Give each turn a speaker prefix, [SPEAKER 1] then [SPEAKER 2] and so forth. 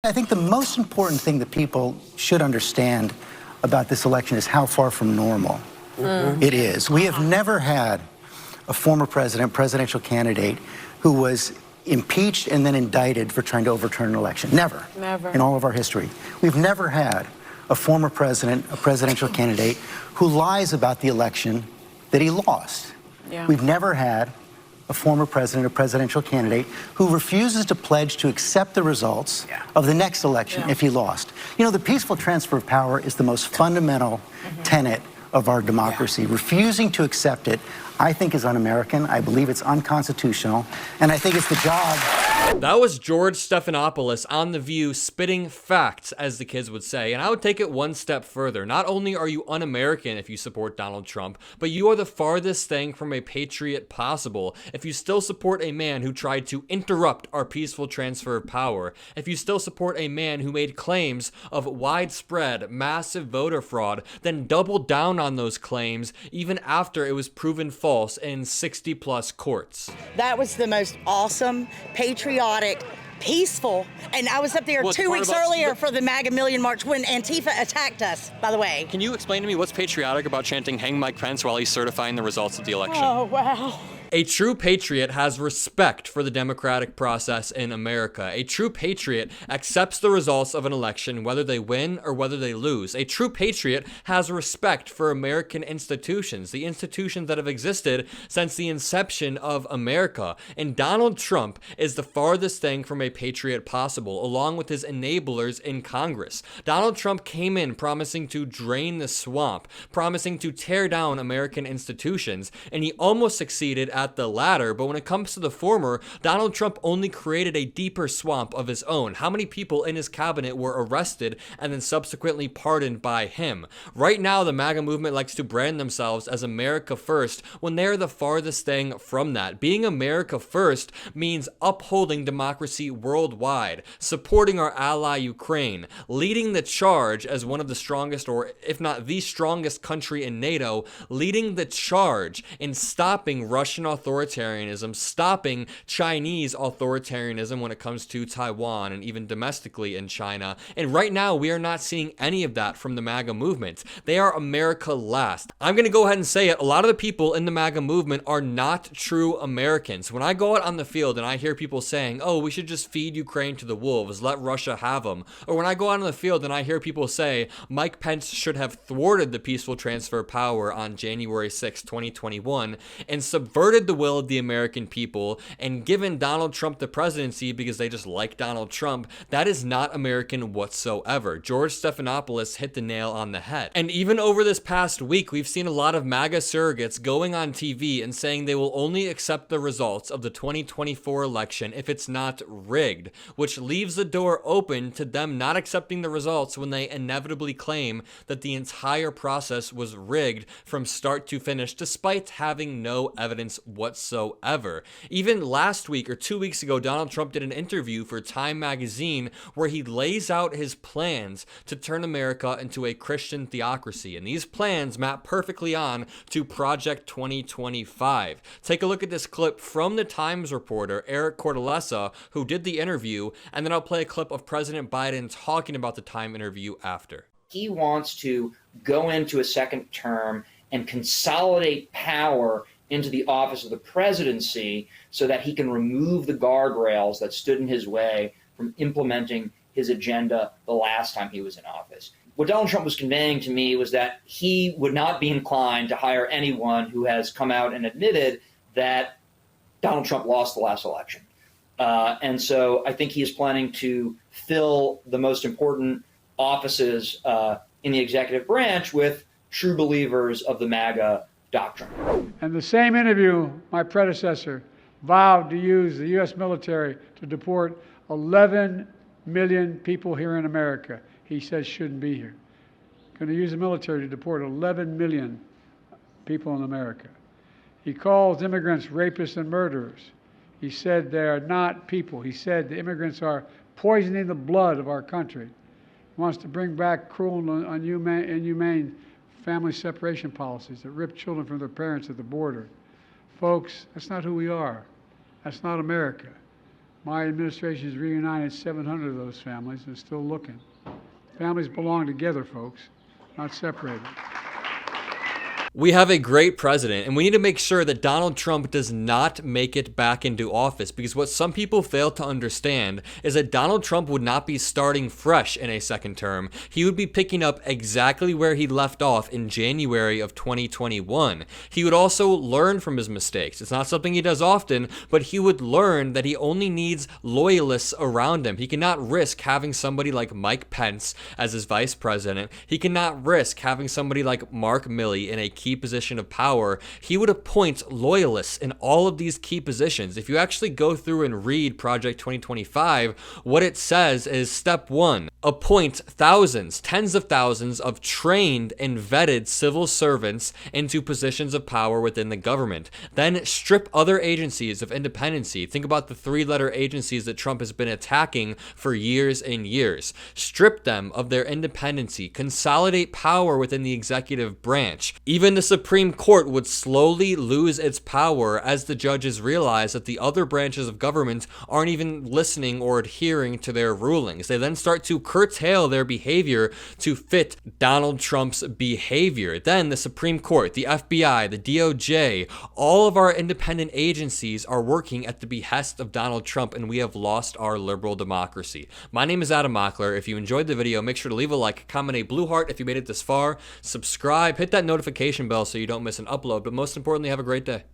[SPEAKER 1] I think the most important thing that people should understand about this election is how far from normal it is. We have never had a former presidential candidate who was impeached and then indicted for trying to overturn an election. Never. In all of our history. We've never had a former president, a presidential candidate, who lies about the election that he lost. We've never had a former president or presidential candidate who refuses to pledge to accept the results of the next election if he lost. You know, the peaceful transfer of power is the most fundamental tenet of our democracy. Refusing to accept it, I think, is un-American. I believe it's unconstitutional, and I think it's the job.
[SPEAKER 2] That was George Stephanopoulos on The View, spitting facts, as the kids would say. And I would take it one step further. Not only are you un-American if you support Donald Trump, but you are the farthest thing from a patriot possible if you still support a man who tried to interrupt our peaceful transfer of power. If you still support a man who made claims of widespread, massive voter fraud, then doubled down on those claims even after it was proven false in 60-plus courts.
[SPEAKER 3] That was the most awesome, patriotic, peaceful, and I was up there 2 weeks earlier for the MAGA Million March when Antifa attacked us, by the way.
[SPEAKER 4] Can you explain to me what's patriotic about chanting "Hang Mike Pence" while he's certifying the results of the election?
[SPEAKER 3] Oh, wow.
[SPEAKER 2] A true patriot has respect for the democratic process in America. A true patriot accepts the results of an election, whether they win or whether they lose. A true patriot has respect for American institutions, the institutions that have existed since the inception of America. And Donald Trump is the farthest thing from a patriot possible, along with his enablers in Congress. Donald Trump came in promising to drain the swamp, promising to tear down American institutions, and he almost succeeded at the latter. But when it comes to the former, Donald Trump only created a deeper swamp of his own. How many people in his cabinet were arrested and then subsequently pardoned by him? Right now, the MAGA movement likes to brand themselves as America First when they're the farthest thing from that. Being America First means upholding democracy worldwide, supporting our ally Ukraine, leading the charge as one of the strongest, or if not the strongest country in NATO, leading the charge in stopping Russian authoritarianism, stopping Chinese authoritarianism when it comes to Taiwan and even domestically in China. And right now, we are not seeing any of that from the MAGA movement. They are America last. I'm going to go ahead and say it. A lot of the people in the MAGA movement are not true Americans. When I go out on the field and I hear people saying, oh, we should just feed Ukraine to the wolves, let Russia have them. Or when I go out on the field and I hear people say, Mike Pence should have thwarted the peaceful transfer of power on January 6, 2021, and subverted the will of the American people and given Donald Trump the presidency because they just like Donald Trump, that is not American whatsoever. George Stephanopoulos hit the nail on the head. And even over this past week, we've seen a lot of MAGA surrogates going on TV and saying they will only accept the results of the 2024 election if it's not rigged, which leaves the door open to them not accepting the results when they inevitably claim that the entire process was rigged from start to finish, despite having no evidence whatsoever. Even last week or 2 weeks ago, Donald Trump did an interview for Time magazine where he lays out his plans to turn America into a Christian theocracy. And these plans map perfectly on to Project 2025. Take a look at this clip from the Times reporter, Eric Cortellessa, who did the interview, and then I'll play a clip of President Biden talking about the Time interview after.
[SPEAKER 5] He wants to go into a second term and consolidate power into the office of the presidency so that he can remove the guardrails that stood in his way from implementing his agenda the last time he was in office. What Donald Trump was conveying to me was that he would not be inclined to hire anyone who has come out and admitted that Donald Trump lost the last election. And so I think he is planning to fill the most important offices in the executive branch with true believers of the MAGA doctrine.
[SPEAKER 6] In the same interview, my predecessor vowed to use the U.S. military to deport 11 million people here in America. He says shouldn't be here. Going to use the military to deport 11 million people in America. He calls immigrants rapists and murderers. He said they are not people. He said the immigrants are poisoning the blood of our country. He wants to bring back cruel and inhumane family separation policies that rip children from their parents at the border. Folks, that's not who we are. That's not America. My administration has reunited 700 of those families and is still looking. Families belong together, folks, not separated.
[SPEAKER 2] We have a great president, and we need to make sure that Donald Trump does not make it back into office, because what some people fail to understand is that Donald Trump would not be starting fresh in a second term. He would be picking up exactly where he left off in January of 2021. He would also learn from his mistakes. It's not something he does often, but he would learn that he only needs loyalists around him. He cannot risk having somebody like Mike Pence as his vice president. He cannot risk having somebody like Mark Milley in a key position of power. He would appoint loyalists in all of these key positions. If you actually go through and read Project 2025, what it says is step 1, appoint thousands, tens of thousands of trained and vetted civil servants into positions of power within the government. Then strip other agencies of independency. Think about the 3-letter agencies that Trump has been attacking for years and years. Strip them of their independency. Consolidate power within the executive branch. Even the Supreme Court would slowly lose its power as the judges realize that the other branches of government aren't even listening or adhering to their rulings. They then start to curtail their behavior to fit Donald Trump's behavior. Then the Supreme Court, the FBI, the DOJ, all of our independent agencies are working at the behest of Donald Trump, and we have lost our liberal democracy. My name is Adam Mockler. If you enjoyed the video, make sure to leave a like, comment a blue heart if you made it this far, subscribe, hit that notification bell so you don't miss an upload, but most importantly, have a great day.